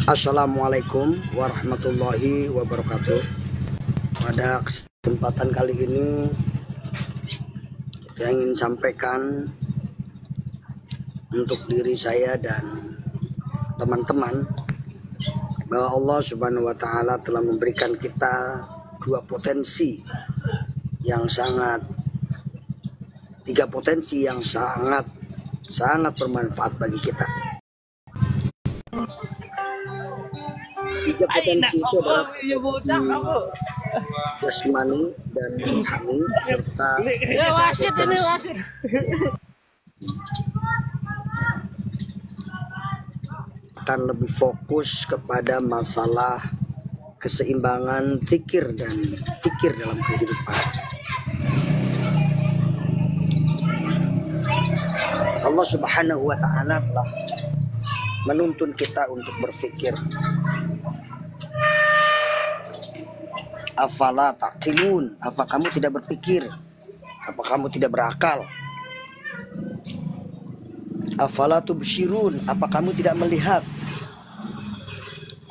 Assalamualaikum warahmatullahi wabarakatuh. Pada kesempatan kali ini saya ingin sampaikan untuk diri saya dan teman-teman bahwa Allah Subhanahu wa Ta'ala telah memberikan kita tiga potensi yang sangat bermanfaat bagi kita. Tiga potensi itu adalah jasmani dan rohani serta akan lebih fokus kepada masalah keseimbangan fikir dalam kehidupan. Allah Subhanahu wa Ta'ala telah menuntun kita untuk berpikir. Afala taqilun, apa kamu tidak berpikir? Apa kamu tidak berakal? Afala tubsirun, apa kamu tidak melihat?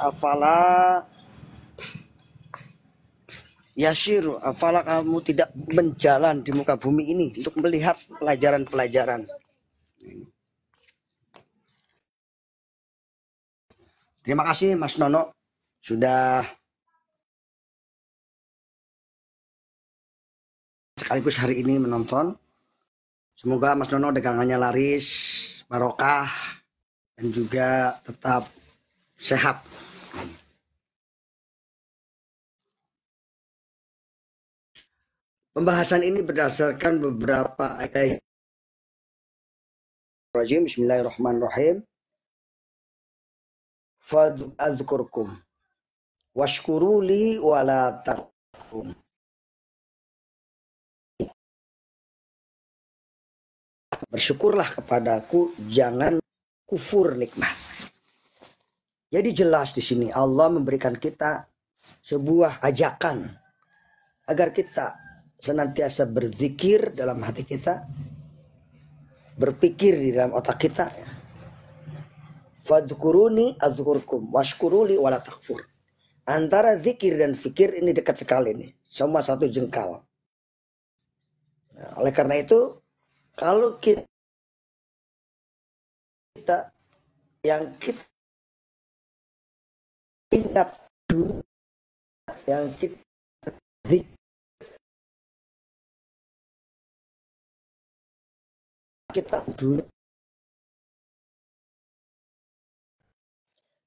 Afala yasiru, afala kamu tidak menjalan di muka bumi ini untuk melihat pelajaran-pelajaran. Terima kasih Mas Nono sudah sekaligus hari ini menonton. Semoga Mas Nono dagangannya laris, barokah, dan juga tetap sehat. Pembahasan ini berdasarkan beberapa ayat. Bismillahirrahmanirrahim. Fadzkurkum washkuruli wala takfurun. Bersyukurlah kepadaku, jangan kufur nikmat. Jadi jelas di sini Allah memberikan kita sebuah ajakan agar kita senantiasa berzikir dalam hati kita, berpikir di dalam otak kita. Fadzkuruni adzkurkum washkuruli wala takfur. Antara zikir dan fikir ini dekat sekali nih, sama satu jengkal. Nah, oleh karena itu kalau kita yang kita ingat dulu, yang kita dulu.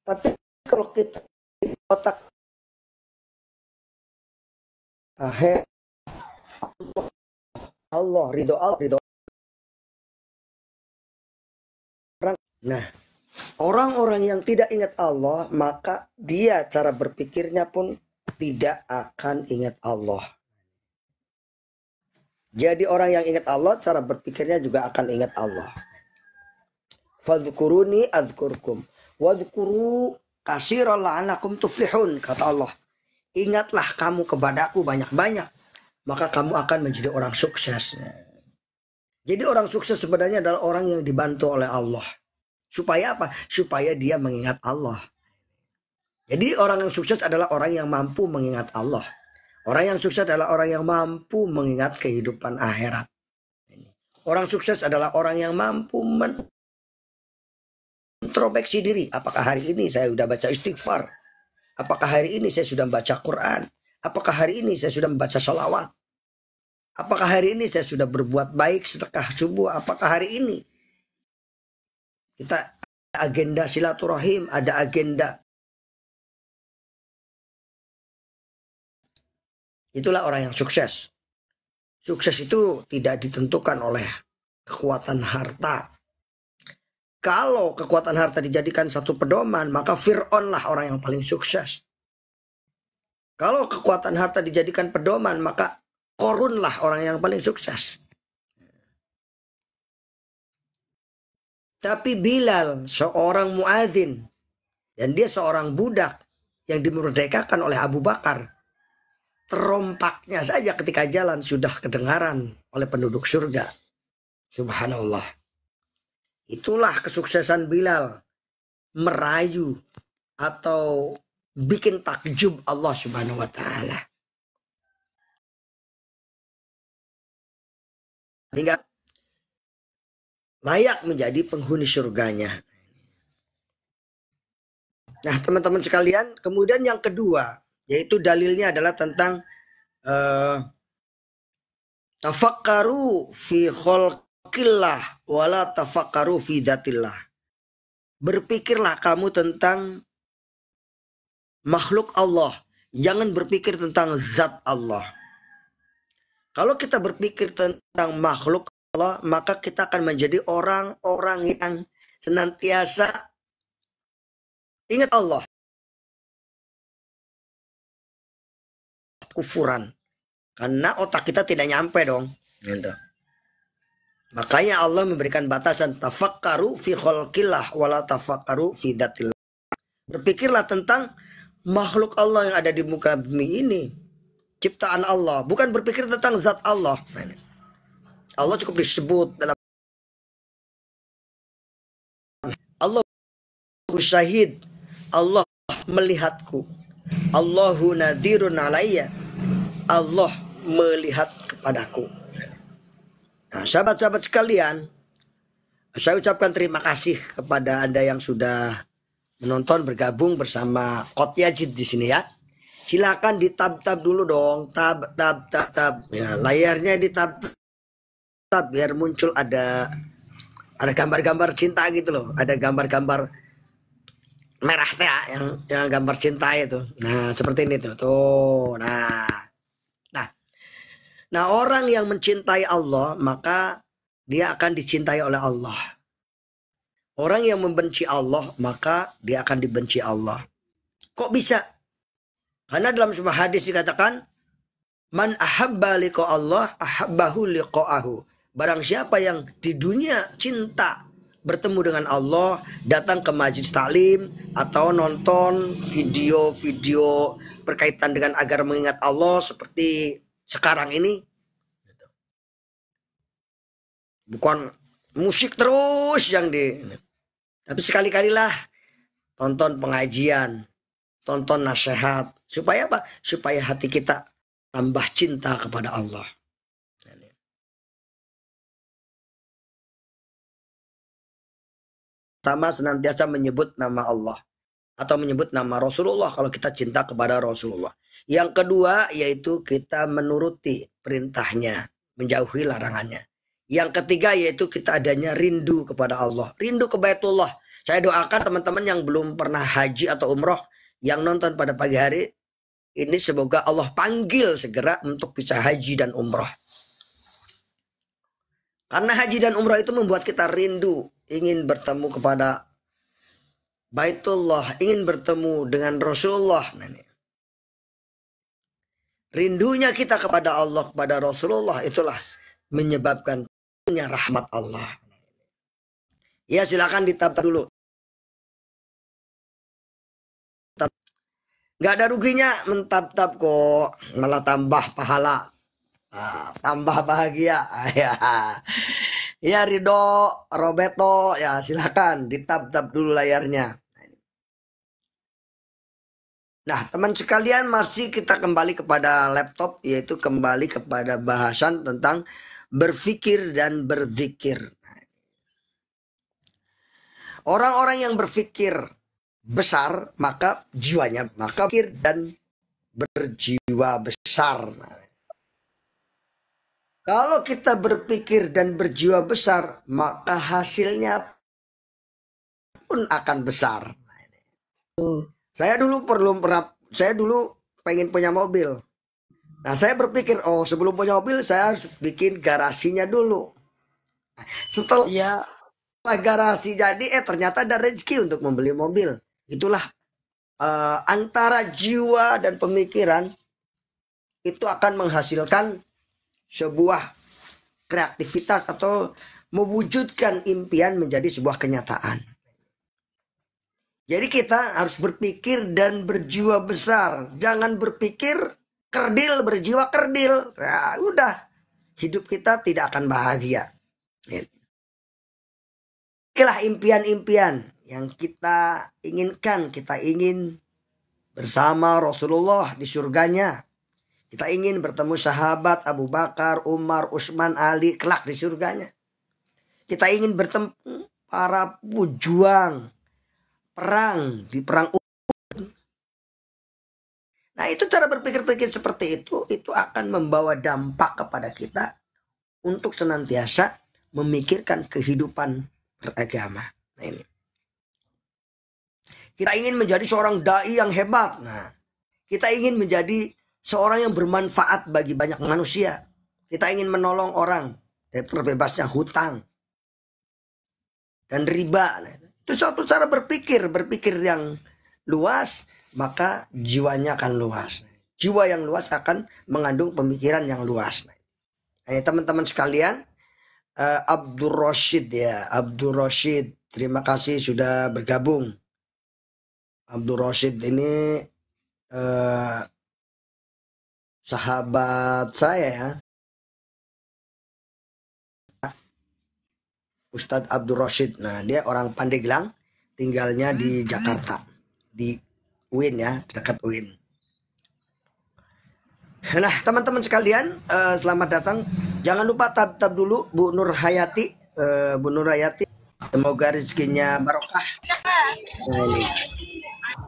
Tapi kalau kita di otak Allah, ridho orang. Nah, orang-orang yang tidak ingat Allah, maka dia cara berpikirnya pun tidak akan ingat Allah. Jadi orang yang ingat Allah, cara berpikirnya juga akan ingat Allah. Fadzkuruni adzkurkum wadhkuru katsiran la'allakum tuflihun, kata Allah. Ingatlah kamu kepadaku banyak-banyak, maka kamu akan menjadi orang sukses. Jadi orang sukses sebenarnya adalah orang yang dibantu oleh Allah. Supaya apa? Supaya dia mengingat Allah. Jadi orang yang sukses adalah orang yang mampu mengingat Allah. Orang yang sukses adalah orang yang mampu mengingat kehidupan akhirat. Orang sukses adalah orang yang mampu introspeksi diri. Apakah hari ini saya sudah baca istighfar? Apakah hari ini saya sudah baca Quran? Apakah hari ini saya sudah membaca sholawat? Apakah hari ini saya sudah berbuat baik sedekah subuh? Apakah hari ini kita ada agenda silaturahim, ada agenda. Itulah orang yang sukses. Sukses itu tidak ditentukan oleh kekuatan harta. Kalau kekuatan harta dijadikan satu pedoman, maka Fir'aun lah orang yang paling sukses. Kalau kekuatan harta dijadikan pedoman, maka Qarun lah orang yang paling sukses. Tapi Bilal, seorang muadzin, dan dia seorang budak yang dimerdekakan oleh Abu Bakar, terompaknya saja ketika jalan sudah kedengaran oleh penduduk surga. Subhanallah. Itulah kesuksesan Bilal, merayu atau bikin takjub Allah Subhanahu wa taala. Hingga layak menjadi penghuni surganya. Nah, teman-teman sekalian, kemudian yang kedua, yaitu dalilnya adalah tentang tafakkaru fi khalqillah wala tafakkaru fi datillah. Berpikirlah kamu tentang makhluk Allah, jangan berpikir tentang zat Allah. Kalau kita berpikir tentang makhluk Allah, maka kita akan menjadi orang-orang yang senantiasa ingat Allah. Kufuran. Karena otak kita tidak nyampe dong. Gitu. Makanya Allah memberikan batasan tafakkaru fi khalqillah wala tafakkaru fi datillah. Berpikirlah tentang makhluk Allah yang ada di muka bumi ini. Ciptaan Allah. Bukan berpikir tentang zat Allah. Allah cukup disebut dalam Allah syahid. Allah melihatku. Allahu nadirun alayya. Allah melihat kepadaku. Nah, sahabat-sahabat sekalian, saya ucapkan terima kasih kepada Anda yang sudah menonton, bergabung bersama Qot Yajid di sini ya. Silakan di-tab dulu dong, tab. Ya, layarnya di-tab biar muncul ada gambar-gambar cinta gitu loh, ada gambar-gambar merah teh yang gambar cinta itu. Nah, seperti ini tuh. Nah, orang yang mencintai Allah, maka dia akan dicintai oleh Allah. Orang yang membenci Allah, maka dia akan dibenci Allah. Kok bisa? Karena dalam sebuah hadis dikatakan, man ahabba liqa Allah, ahabbahu liqa'ahu. Barang siapa yang di dunia cinta bertemu dengan Allah, datang ke majlis taklim atau nonton video-video berkaitan dengan agar mengingat Allah seperti sekarang ini, bukan musik terus tapi sekali-kalilah tonton pengajian, tonton nasihat, supaya apa? Supaya hati kita tambah cinta kepada Allah. Pertama, senantiasa menyebut nama Allah atau menyebut nama Rasulullah kalau kita cinta kepada Rasulullah. Yang kedua, yaitu kita menuruti perintahnya, menjauhi larangannya. Yang ketiga, yaitu kita adanya rindu kepada Allah, rindu ke Baitullah. Saya doakan teman-teman yang belum pernah haji atau umroh, yang nonton pada pagi hari ini, semoga Allah panggil segera untuk bisa haji dan umroh. Karena haji dan umroh itu membuat kita rindu, ingin bertemu kepada Baitullah, ingin bertemu dengan Rasulullah. Rindunya kita kepada Allah, kepada Rasulullah, itulah menyebabkan punya rahmat Allah. Ya, silakan ditab dulu. Gak ada ruginya mentab-tab kok, malah tambah pahala. Tambah bahagia. Ya Ridho, Roberto, ya silakan ditab dulu layarnya. Nah, teman sekalian, masih kita kembali kepada laptop, yaitu kembali kepada bahasan tentang berpikir dan berzikir. Orang-orang yang berpikir besar, maka jiwanya, maka berpikir dan berjiwa besar. Kalau kita berpikir dan berjiwa besar, maka hasilnya pun akan besar. Saya dulu pengen punya mobil. Nah, saya berpikir, sebelum punya mobil saya harus bikin garasinya dulu. Setelah garasi jadi, ternyata ada rezeki untuk membeli mobil. Itulah antara jiwa dan pemikiran itu akan menghasilkan sebuah kreativitas atau mewujudkan impian menjadi sebuah kenyataan. Jadi kita harus berpikir dan berjiwa besar. Jangan berpikir kerdil, berjiwa kerdil. Nah, udah. Hidup kita tidak akan bahagia. Inilah impian-impian yang kita inginkan. Kita ingin bersama Rasulullah di surganya. Kita ingin bertemu sahabat Abu Bakar, Umar, Utsman, Ali kelak di surganya. Kita ingin bertemu para pejuang perang di perang Uhud. Nah, itu cara berpikir-pikir seperti itu akan membawa dampak kepada kita untuk senantiasa memikirkan kehidupan beragama. Nah, ini. Kita ingin menjadi seorang dai yang hebat. Nah, kita ingin menjadi seorang yang bermanfaat bagi banyak manusia. Kita ingin menolong orang dari terbebasnya hutang dan riba. Nah, itu suatu cara berpikir yang luas, maka jiwanya akan luas. Jiwa yang luas akan mengandung pemikiran yang luas. Nah, ini teman-teman sekalian, Abdul Rashid ya, Abdul Rashid, terima kasih sudah bergabung. Abdul Rashid ini sahabat saya ya, Ustadz Abdul Rashid. Nah, dia orang Pandeglang, tinggalnya di Jakarta, di UIN ya, dekat UIN. Nah, teman-teman sekalian, selamat datang. Jangan lupa tab dulu Bu Nur Hayati, Bu Nur Hayati. Semoga rezekinya barokah.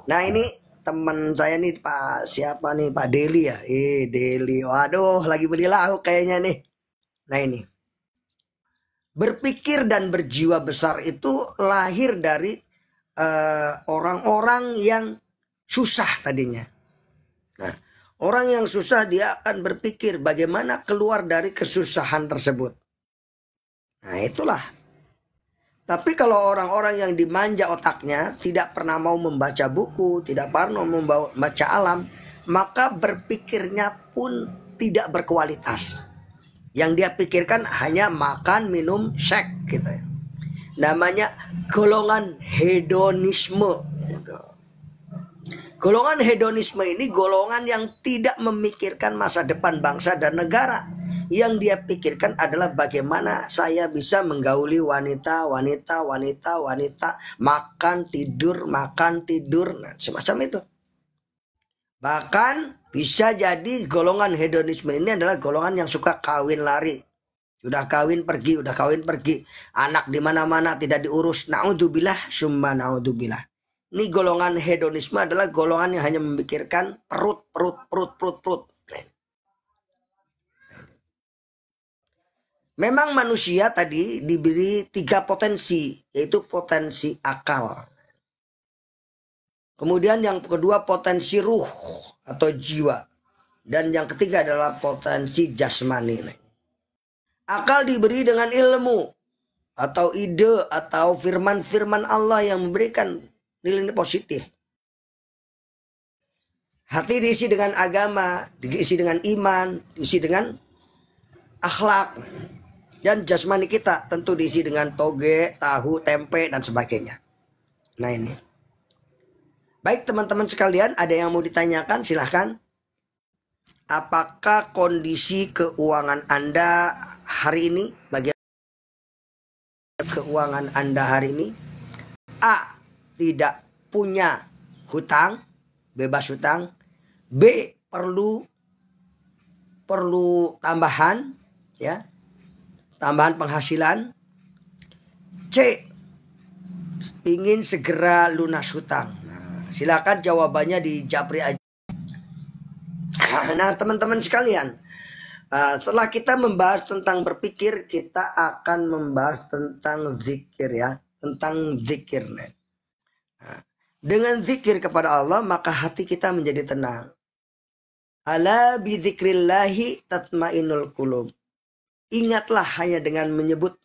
Nah ini teman saya nih Pak siapa nih, Pak Deli ya. Deli, waduh lagi beli lauk kayaknya nih. Nah ini, berpikir dan berjiwa besar itu lahir dari orang-orang yang susah tadinya. Nah, orang yang susah dia akan berpikir bagaimana keluar dari kesusahan tersebut. Nah itulah. Tapi kalau orang-orang yang dimanja otaknya, tidak pernah mau membaca buku, tidak pernah membaca alam, maka berpikirnya pun tidak berkualitas. Yang dia pikirkan hanya makan, minum, seks gitu ya. Namanya golongan hedonisme. Gitu. Golongan hedonisme ini golongan yang tidak memikirkan masa depan bangsa dan negara. Yang dia pikirkan adalah bagaimana saya bisa menggauli wanita, makan tidur, nah, semacam itu. Bahkan bisa jadi golongan hedonisme ini adalah golongan yang suka kawin lari. Sudah kawin pergi, anak di mana-mana tidak diurus. Naudzubillah, summa naudzubillah. Ini golongan hedonisme adalah golongan yang hanya memikirkan perut. Memang manusia tadi diberi 3 potensi, yaitu potensi akal. Kemudian yang kedua potensi ruh atau jiwa. Dan yang ketiga adalah potensi jasmani. Akal diberi dengan ilmu atau ide atau firman-firman Allah yang memberikan nilai positif. Hati diisi dengan agama, diisi dengan iman, diisi dengan akhlak. Dan jasmani kita tentu diisi dengan toge, tahu, tempe, dan sebagainya. Nah ini. Baik teman-teman sekalian, ada yang mau ditanyakan? Silahkan. Apakah kondisi keuangan Anda hari ini? Bagaimana keuangan Anda hari ini? A. Tidak punya hutang, bebas hutang. B. Perlu tambahan, ya. Tambahan penghasilan. C. Ingin segera lunas hutang. Nah, silakan jawabannya di Japri aja. Nah teman-teman sekalian, setelah kita membahas tentang berpikir, kita akan membahas tentang zikir ya. Tentang zikir. Nah, dengan zikir kepada Allah maka hati kita menjadi tenang. Ala bidzikrillahi tatmainul qulub. Ingatlah hanya dengan menyebut,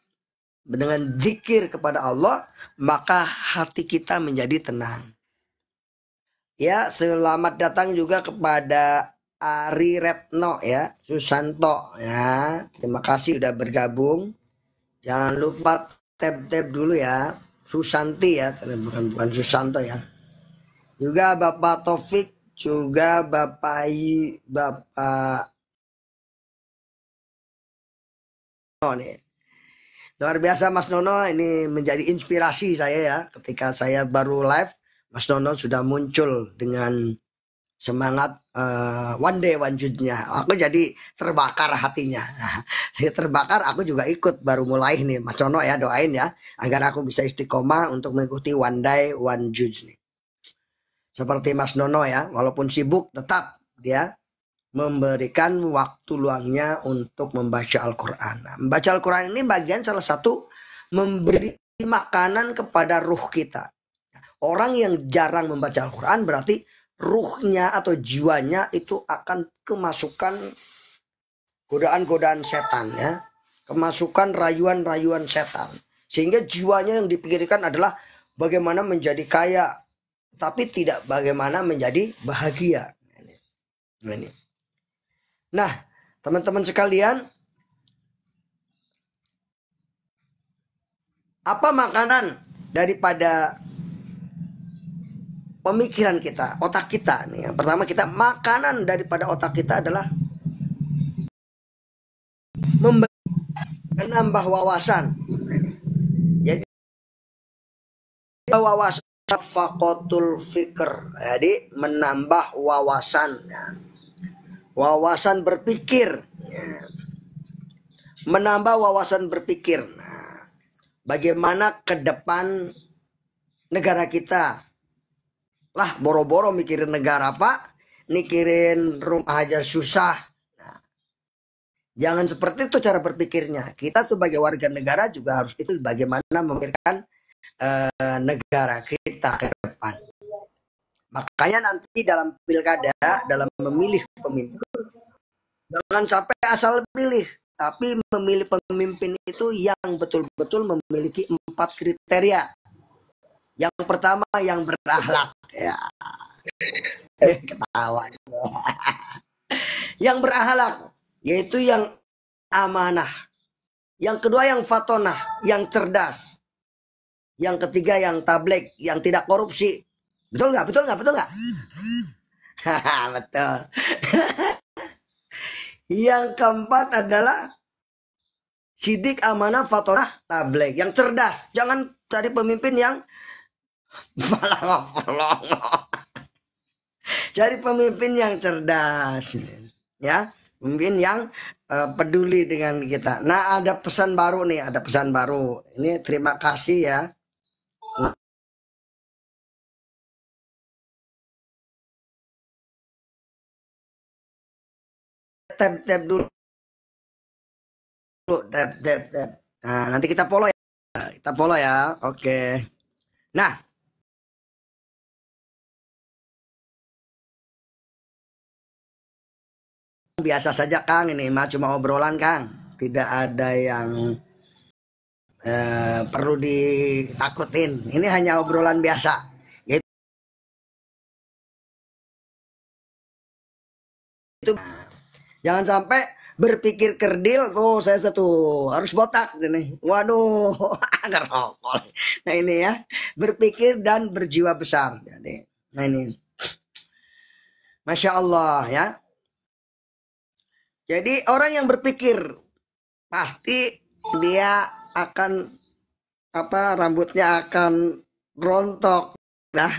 dengan zikir kepada Allah, maka hati kita menjadi tenang. Ya, selamat datang juga kepada Ari Retno ya, Susanto ya. Terima kasih sudah bergabung. Jangan lupa tab dulu ya. Susanti ya, bukan Susanto ya. Juga Bapak Taufik, juga Bapak Luar biasa Mas Nono, ini menjadi inspirasi saya ya. Ketika saya baru live, Mas Nono sudah muncul dengan semangat one day one June-nya. Aku jadi terbakar hatinya. Nah, terbakar, aku juga ikut baru mulai nih. Mas Nono ya, doain ya agar aku bisa istiqomah untuk mengikuti one day one June nih. Seperti Mas Nono ya, walaupun sibuk tetap dia memberikan waktu luangnya untuk membaca Al-Quran. Nah, membaca Al-Quran ini bagian salah satu memberi makanan kepada ruh kita. Orang yang jarang membaca Al-Quran berarti ruhnya atau jiwanya itu akan kemasukan godaan-godaan setan ya. Kemasukan rayuan-rayuan setan. Sehingga jiwanya yang dipikirkan adalah bagaimana menjadi kaya. Tapi tidak bagaimana menjadi bahagia. Ini. Nah, teman-teman sekalian, apa makanan daripada pemikiran kita, otak kita nih? Yang pertama kita makanan daripada otak kita adalah menambah wawasan. Jadi wawasan fakotul fikr. Jadi menambah wawasan. Wawasan berpikir, menambah wawasan berpikir. Nah, bagaimana ke depan negara kita? Lah, boro-boro mikirin negara Pak, mikirin rumah aja susah. Nah, jangan seperti itu cara berpikirnya. Kita sebagai warga negara juga harus itu bagaimana memikirkan negara kita ke depan. Makanya nanti dalam pilkada, dalam memilih pemimpin, jangan sampai asal pilih, tapi memilih pemimpin itu yang betul-betul memiliki 4 kriteria. Yang pertama yang berakhlak, ya. Ketawa. Yang berakhlak, yaitu yang amanah. Yang kedua yang fatonah, yang cerdas. Yang ketiga yang tabligh, yang tidak korupsi. Betul nggak? Betul nggak? Betul nggak? Betul. Yang keempat adalah sidik, amanah, fatonah, tabligh. Yang cerdas. Jangan cari pemimpin yang cari pemimpin yang cerdas, ya. Pemimpin yang peduli dengan kita. Nah, ada pesan baru nih. Ada pesan baru. Ini terima kasih ya. Tap dulu, tap. Nah, nanti kita follow ya. Kita follow ya. Oke. Nah, biasa saja Kang, ini mah cuma obrolan Kang. Tidak ada yang perlu ditakutin. Ini hanya obrolan biasa. Itu jangan sampai berpikir kerdil tuh saya satu harus botak ini. Waduh, ngerokok. Nah ini ya, berpikir dan berjiwa besar. Jadi, nah ini, masya Allah ya. Jadi orang yang berpikir pasti dia akan rambutnya akan rontok. Nah,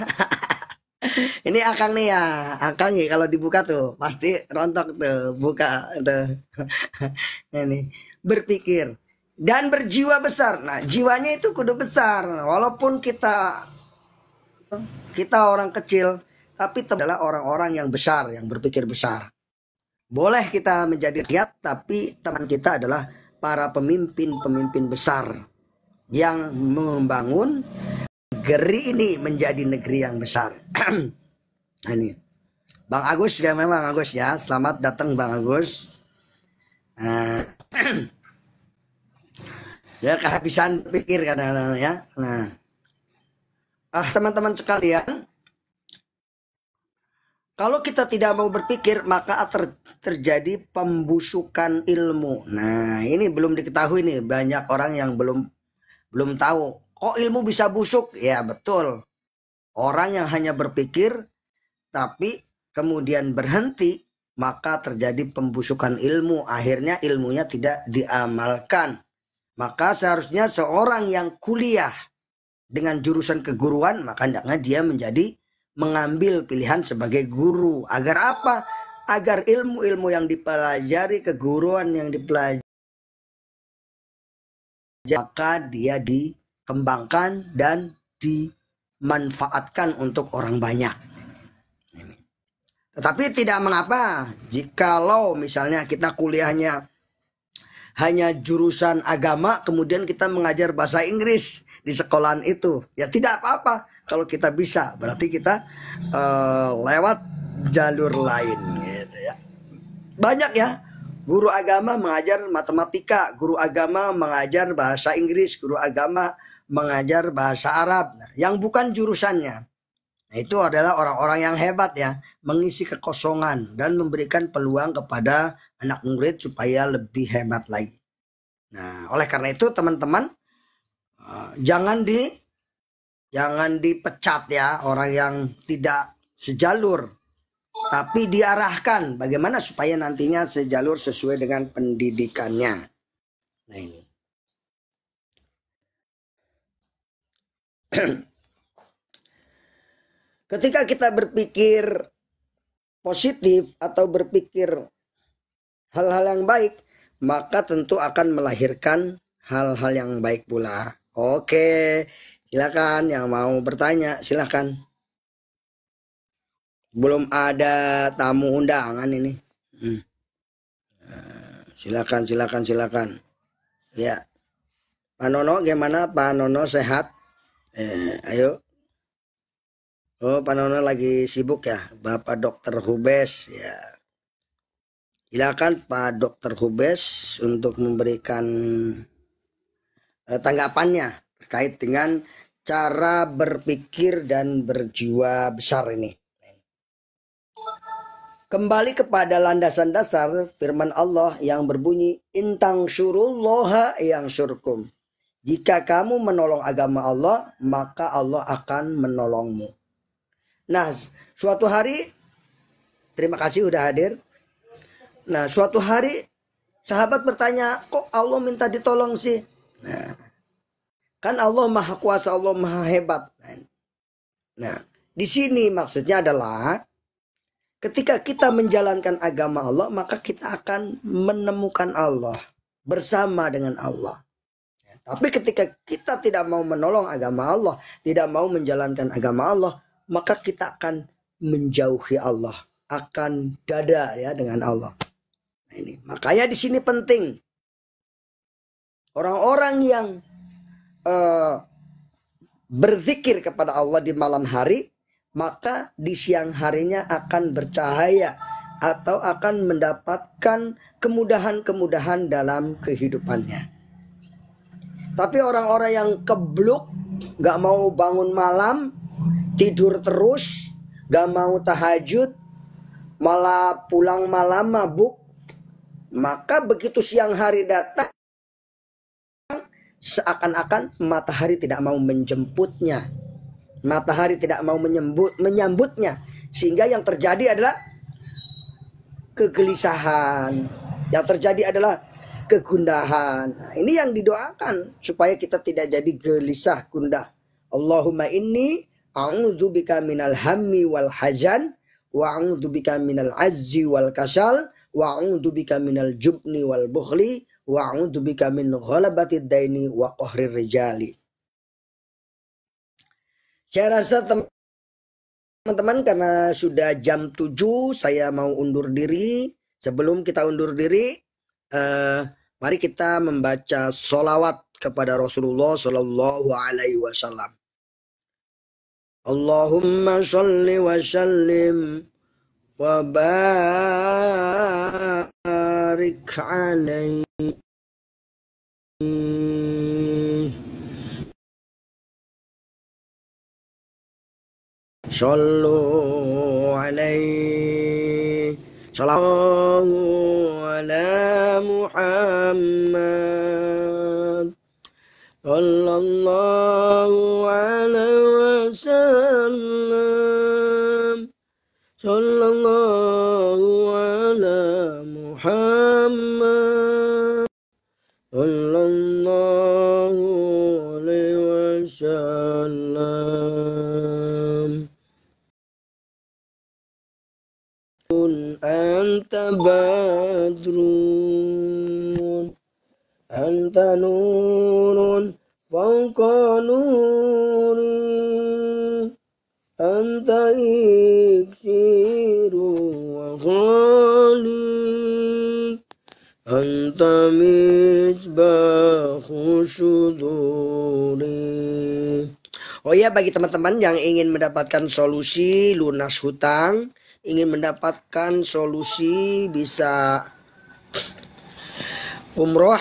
ini Akang nih ya, Akang nih kalau dibuka tuh pasti rontok tuh, buka tuh. Ini berpikir dan berjiwa besar. Nah, jiwanya itu kudu besar. Walaupun kita orang kecil, tapi adalah orang-orang yang besar, yang berpikir besar. Boleh kita menjadi rakyat, tapi teman kita adalah para pemimpin-pemimpin besar yang membangun negeri ini menjadi negeri yang besar. Nah, ini Bang Agus juga memang Agus ya. Selamat datang Bang Agus. Ya kehabisan pikir kadang-kadang ya. Nah, teman-teman sekalian, kalau kita tidak mau berpikir maka terjadi pembusukan ilmu. Nah, ini belum diketahui nih, banyak orang yang belum tahu. Kok ilmu bisa busuk? Ya betul. Orang yang hanya berpikir tapi kemudian berhenti, maka terjadi pembusukan ilmu. Akhirnya ilmunya tidak diamalkan. Maka seharusnya seorang yang kuliah dengan jurusan keguruan, maka hendaknya dia mengambil pilihan sebagai guru. Agar apa? Agar ilmu-ilmu yang dipelajari, keguruan yang dipelajari, maka dia dikembangkan dan dimanfaatkan untuk orang banyak. Tetapi tidak mengapa jikalau misalnya kita kuliahnya hanya jurusan agama, kemudian kita mengajar bahasa Inggris di sekolahan itu. Ya tidak apa-apa kalau kita bisa, berarti kita lewat jalur lain gitu ya. Banyak ya guru agama mengajar matematika, guru agama mengajar bahasa Inggris, guru agama mengajar bahasa Arab. Nah, yang bukan jurusannya, nah, itu adalah orang-orang yang hebat ya, mengisi kekosongan dan memberikan peluang kepada anak murid supaya lebih hebat lagi. Nah, oleh karena itu teman-teman, jangan dipecat ya orang yang tidak sejalur, tapi diarahkan bagaimana supaya nantinya sejalur sesuai dengan pendidikannya. Nah ini. Ketika kita berpikir positif atau berpikir hal-hal yang baik, maka tentu akan melahirkan hal-hal yang baik pula. Oke, silakan yang mau bertanya, silakan. Belum ada tamu undangan ini. Silakan. Ya, Pak Nono gimana? Pak Nono sehat? Ayo. Oh, Pak Nono lagi sibuk ya, Bapak Dokter Hubes ya. Silakan Pak Dokter Hubes untuk memberikan tanggapannya terkait dengan cara berpikir dan berjiwa besar ini. Kembali kepada landasan dasar firman Allah yang berbunyi intang syurullaha yang syurkum. Jika kamu menolong agama Allah, maka Allah akan menolongmu. Nah, suatu hari, terima kasih udah hadir. Nah, suatu hari sahabat bertanya, kok Allah minta ditolong sih? Nah, kan Allah maha kuasa, Allah maha hebat. Nah, di sini maksudnya adalah ketika kita menjalankan agama Allah, maka kita akan menemukan Allah, bersama dengan Allah. Tapi ketika kita tidak mau menolong agama Allah, tidak mau menjalankan agama Allah, maka kita akan menjauhi Allah, akan dada ya dengan Allah. Nah, ini makanya di sini penting orang-orang yang berzikir kepada Allah di malam hari, maka di siang harinya akan bercahaya atau akan mendapatkan kemudahan-kemudahan dalam kehidupannya. Tapi orang-orang yang kebluk, gak mau bangun malam, tidur terus, gak mau tahajud, malah pulang malam mabuk, maka begitu siang hari datang, seakan-akan matahari tidak mau menjemputnya. Matahari tidak mau menyambutnya. Sehingga yang terjadi adalah kegelisahan. Yang terjadi adalah kegundahan. Nah, ini yang didoakan supaya kita tidak jadi gelisah gundah. Allahumma inni a'udzubika minal hammi wal hazan wa a'udzubika minal azzi wal kasal wa a'udzubika minal jubni wal bukhli wa a'udzubika min ghalabatid daini wa qahrir rijali. Saya rasa teman-teman karena sudah jam 7 saya mau undur diri. Sebelum kita undur diri, mari kita membaca sholawat kepada Rasulullah Sallallahu Alaihi Wasallam. Allahumma sholli wa sallim wa barik alaihi. Sallu alaihi. Sallallahu ala Muhammad sallallahu alaihi wasallam. Sallallahu ala Muhammad sallallahu anta badrun anta nurun fawqa nuri anta iksiru wa ghali anta misbahu syuduri. Oh ya, bagi teman-teman yang ingin mendapatkan solusi lunas hutang, ingin mendapatkan solusi bisa umroh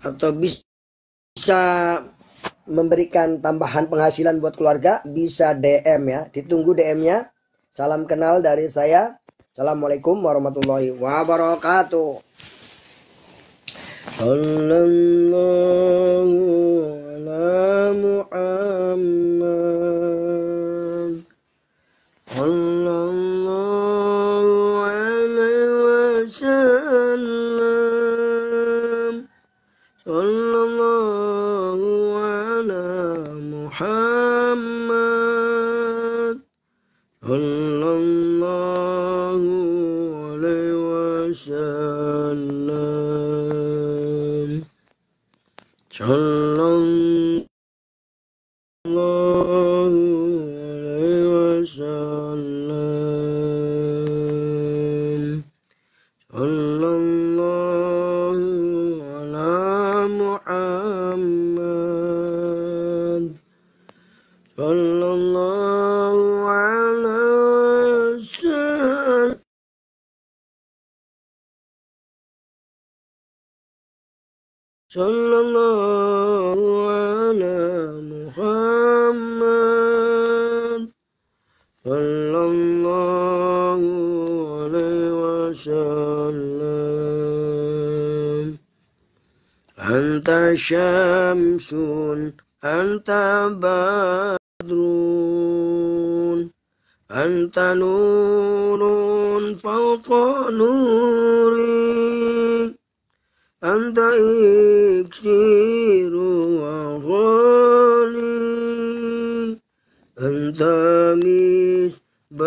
atau bisa memberikan tambahan penghasilan buat keluarga, bisa DM ya. Ditunggu DM-nya. Salam kenal dari saya. Assalamualaikum warahmatullahi wabarakatuh. Sallallahu ala Muhammad. Sallallahu alaihi wasallam. Sallallahu ala Muhammad. Sallallahu alaihi wasallam. Sallallahu alaihi wasallam. Sallallahu ala Muhammad. Sallallahu alaihi wasallam. Sallallahu ala Muhammad. Sallallahu alaihi wasallam. Anta syamsun, anta badrun, anta nurun fawqa nuri, anta iksiru wa ghali, anta misbahu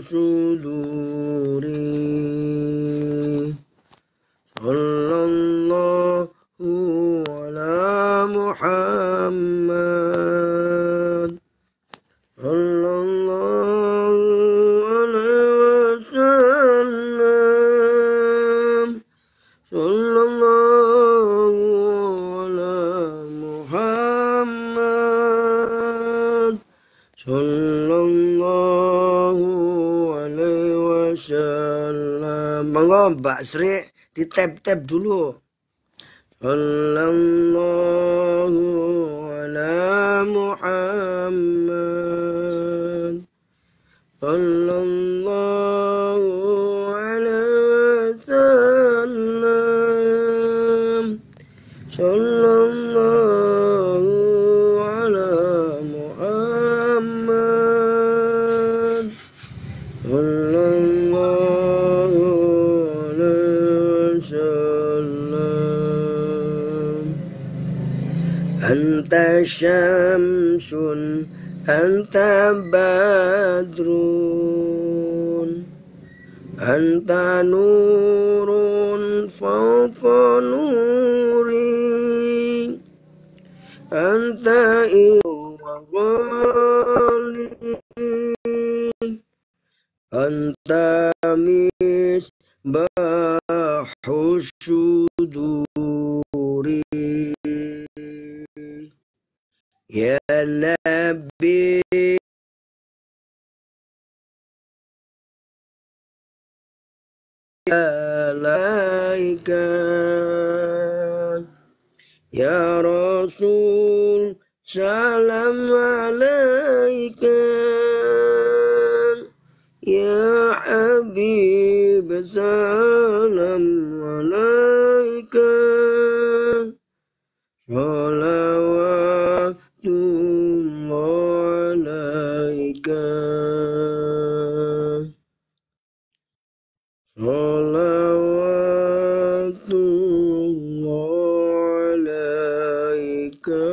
suduri. Sallallahu ala Muhammad. Sallallahu alaihi wasallam. Sallallahu ala Muhammad. Sallallahu alaihi wasallam. Monggo Mbak Sri di tab dulu. Sallallahu ala Muhammad. Sallallahu alaihi wasallam. Sallallahu ala Muhammad. Sallallahu alaihi wasallam. Anta syamsun, anta badrun, anta nurun fawqa nuri, anta iwali, anta misbahu syuduri. Ya Nabi alaika, ya Rasul salam alaika, ya Habib salam alaika, salawatullah alaika, salawatullah alaika,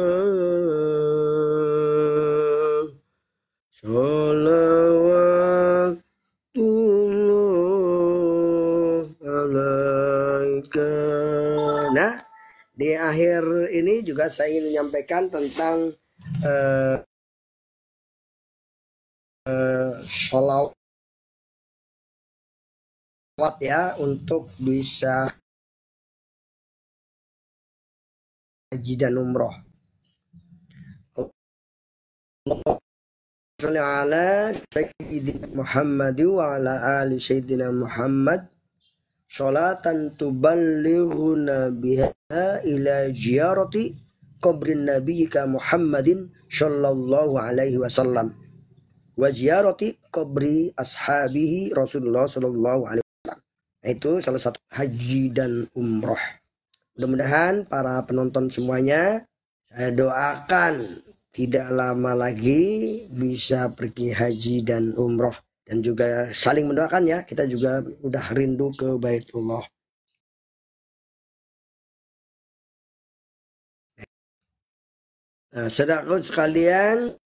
salawatullah Di akhir ini juga saya ingin menyampaikan tentang sholawat ya, untuk bisa haji dan umroh. Ala Sayyidina Muhammad wa ala ali Sayyidina Muhammad sholatan tuballighuna biha ila ziyarati qabrin nabiyyika Muhammadin sallallahu alaihi wasallam wa ziyarati qabri ashabihi Rasulullah sallallahu alaihi wasallam. Itu salah satu haji dan umroh. Mudah-mudahan para penonton semuanya, saya doakan tidak lama lagi bisa pergi haji dan umroh. Dan juga saling mendoakan ya, kita juga udah rindu ke Baitullah. Nah, saudaraku sekalian,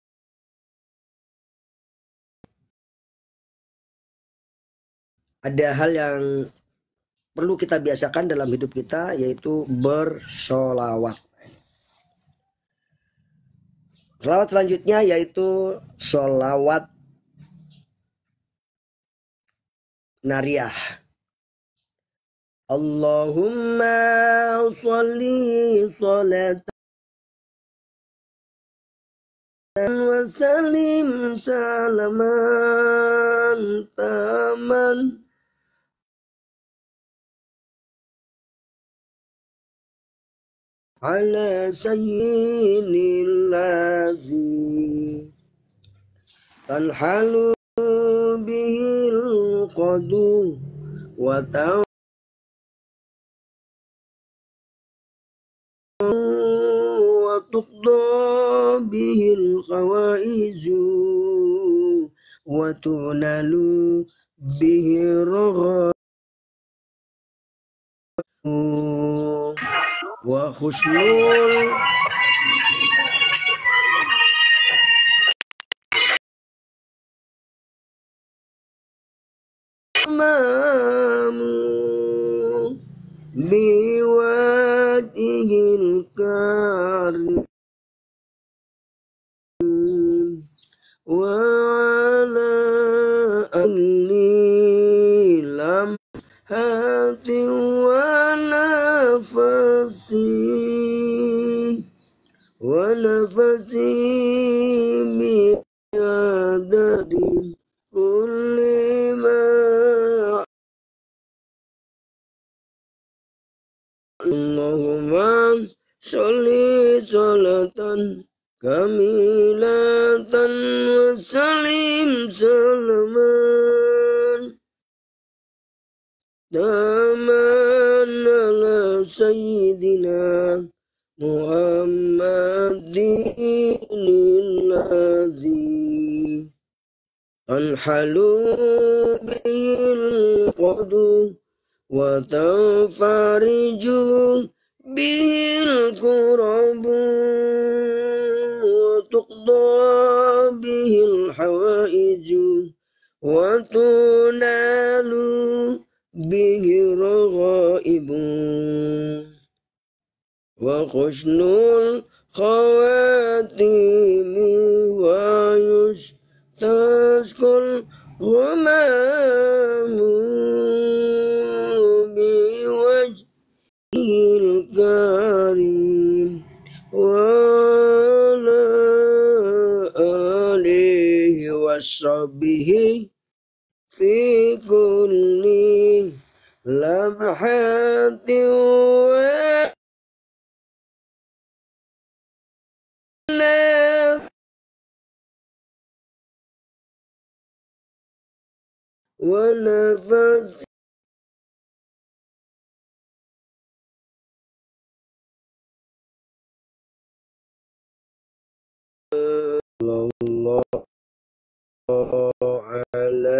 ada hal yang perlu kita biasakan dalam hidup kita, yaitu bersolawat. Selawat selanjutnya yaitu solawat nariyah. Allahumma sholli sholatan wa salim salaman taman ala sayyidil ladzi tanhalu bihil qadu wa وتقضى به الحوائج وتنال به الرغائب وحسن الأمام بوجهه الكريم وعلى أني لم هات ونفسي بعدد كل ما اللهم صل صلاة كاملة وسلم سلاما تاما على سيدنا محمد الذي تنحل به القدر وتنفرج به الكرب وتقضى به الحوائج وتنال به الرغائب وحسن الخواتيم ويستسقى الغمام بوجهه الكريم وعلى آله وصحبه في كل لمحة ونفس الله على